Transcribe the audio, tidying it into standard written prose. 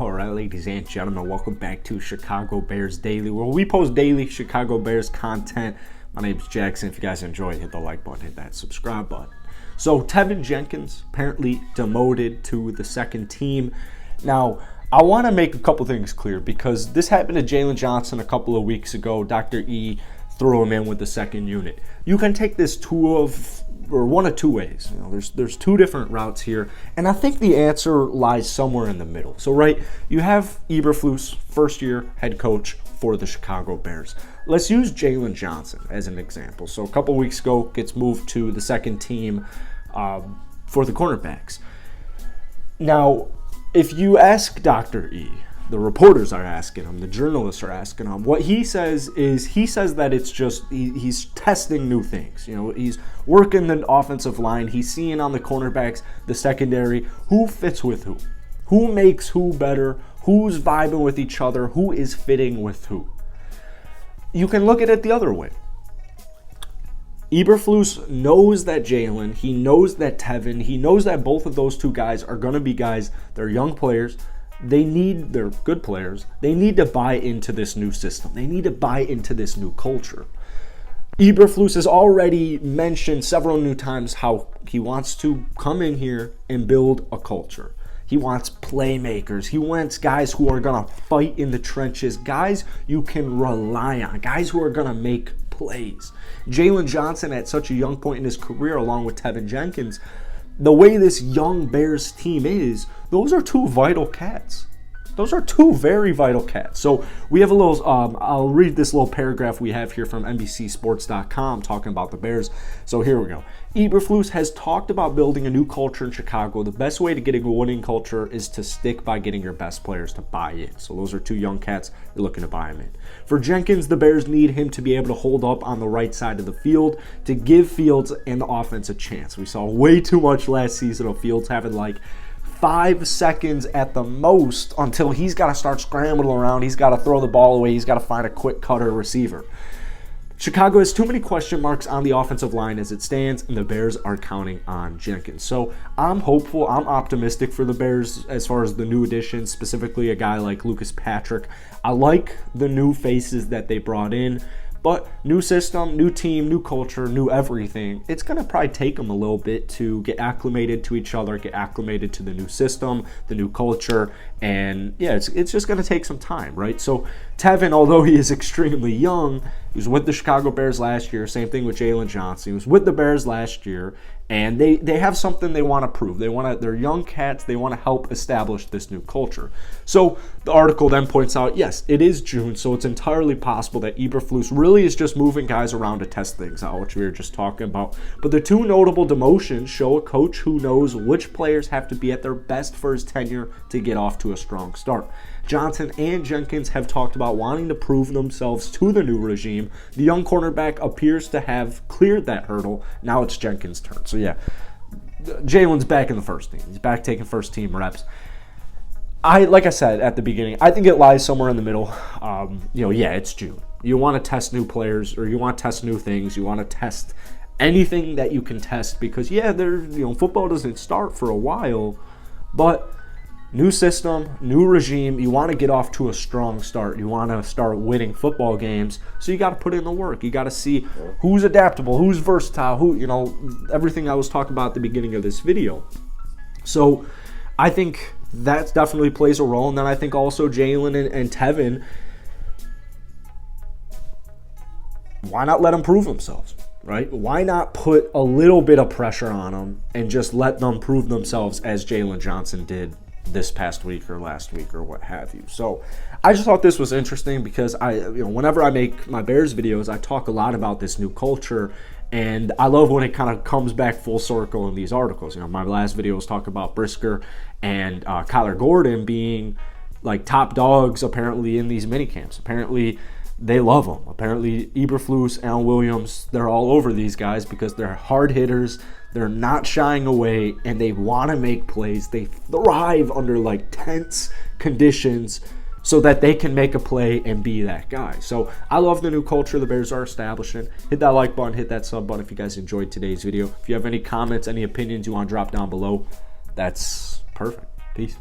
All right, ladies and gentlemen, welcome back to Chicago Bears Daily, where we post daily Chicago Bears content. My name is Jackson. If you guys enjoy it, hit the like button, hit that subscribe button. So Teven Jenkins apparently demoted to the second team. Now, I want to make a couple things clear because this happened to Jaylon Johnson a couple of weeks ago. Dr. E threw him in with the second unit. You can take this one of two ways. You know, there's two different routes here, and I think the answer lies somewhere in the middle. So, right, you have Eberflus, first-year head coach for the Chicago Bears. Let's use Jaylon Johnson as an example. So, a couple weeks ago, gets moved to the second team for the cornerbacks. Now, if you ask Dr. E, the reporters are asking him, the journalists are asking him, what he says that it's just he's testing new things. You know, he's working the offensive line. He's seeing on the cornerbacks, the secondary, who fits with who makes who better, who's vibing with each other, who is fitting with who. You can look at it the other way. Eberflus knows that Jaylon, he knows that Teven, he knows that both of those two guys are going to be guys, they're young players. They're good players. They need to buy into this new system. They need to buy into this new culture. Eberflus has already mentioned several new times how he wants to come in here and build a culture. He wants playmakers. He wants guys who are going to fight in the trenches, guys you can rely on, guys who are going to make plays. Jaylon Johnson, at such a young point in his career, along with Teven Jenkins, the way this young Bears team is, those are two vital cats. Those are two very vital cats. So we have a little, I'll read this little paragraph we have here from NBCSports.com talking about the Bears. So here we go. Eberflus has talked about building a new culture in Chicago. The best way to getting a winning culture is to stick by getting your best players to buy in. So those are two young cats. You're looking to buy them in. For Jenkins, the Bears need him to be able to hold up on the right side of the field to give Fields and the offense a chance. We saw way too much last season of Fields having like 5 seconds at the most until he's got to start scrambling around. He's got to throw the ball away. He's got to find a quick cutter receiver. Chicago has too many question marks on the offensive line as it stands, and the Bears are counting on Jenkins. So I'm hopeful, I'm optimistic for the Bears as far as the new additions, specifically a guy like Lucas Patrick. I like the new faces that they brought in. But new system, new team, new culture, new everything. It's going to probably take them a little bit to get acclimated to each other, get acclimated to the new system, the new culture. And yeah, it's just going to take some time, right? So Teven, although he is extremely young, he was with the Chicago Bears last year. Same thing with Jaylon Johnson. He was with the Bears last year. And they have something they want to prove. They're young cats. They want to help establish this new culture. So the article then points out, yes, it is June, so it's entirely possible that Eberflus really is just moving guys around to test things out, which we were just talking about. But the two notable demotions show a coach who knows which players have to be at their best for his tenure to get off to a strong start. Johnson and Jenkins have talked about wanting to prove themselves to the new regime. The young cornerback appears to have cleared that hurdle. Now it's Jenkins' turn. So yeah, Jaylon's back in the first team. He's back taking first team reps. Like I said at the beginning, I think it lies somewhere in the middle. It's June. You want to test new players, or you want to test new things. You want to test anything that you can test because football doesn't start for a while, but new system, new regime, you want to get off to a strong start. You want to start winning football games, so you got to put in the work. You got to see who's adaptable, who's versatile, everything I was talking about at the beginning of this video. So I think that definitely plays a role. And then I think also Jaylon and Teven, why not let them prove themselves, right? Why not put a little bit of pressure on them and just let them prove themselves as Jaylon Johnson did this past week or last week or what have you. So I just thought this was interesting because whenever I make my Bears videos, I talk a lot about this new culture, and I love when it kind of comes back full circle in these articles. My last video was talking about Brisker and Kyler Gordon being like top dogs apparently in these mini camps. Apparently they love them. Apparently Eberflus, Alan Williams, they're all over these guys because they're hard hitters. They're not shying away, and they want to make plays. They thrive under like tense conditions so that they can make a play and be that guy. So I love the new culture the Bears are establishing. Hit that like button, hit that sub button if you guys enjoyed today's video. If you have any comments, any opinions you want to drop down below, that's perfect. Peace.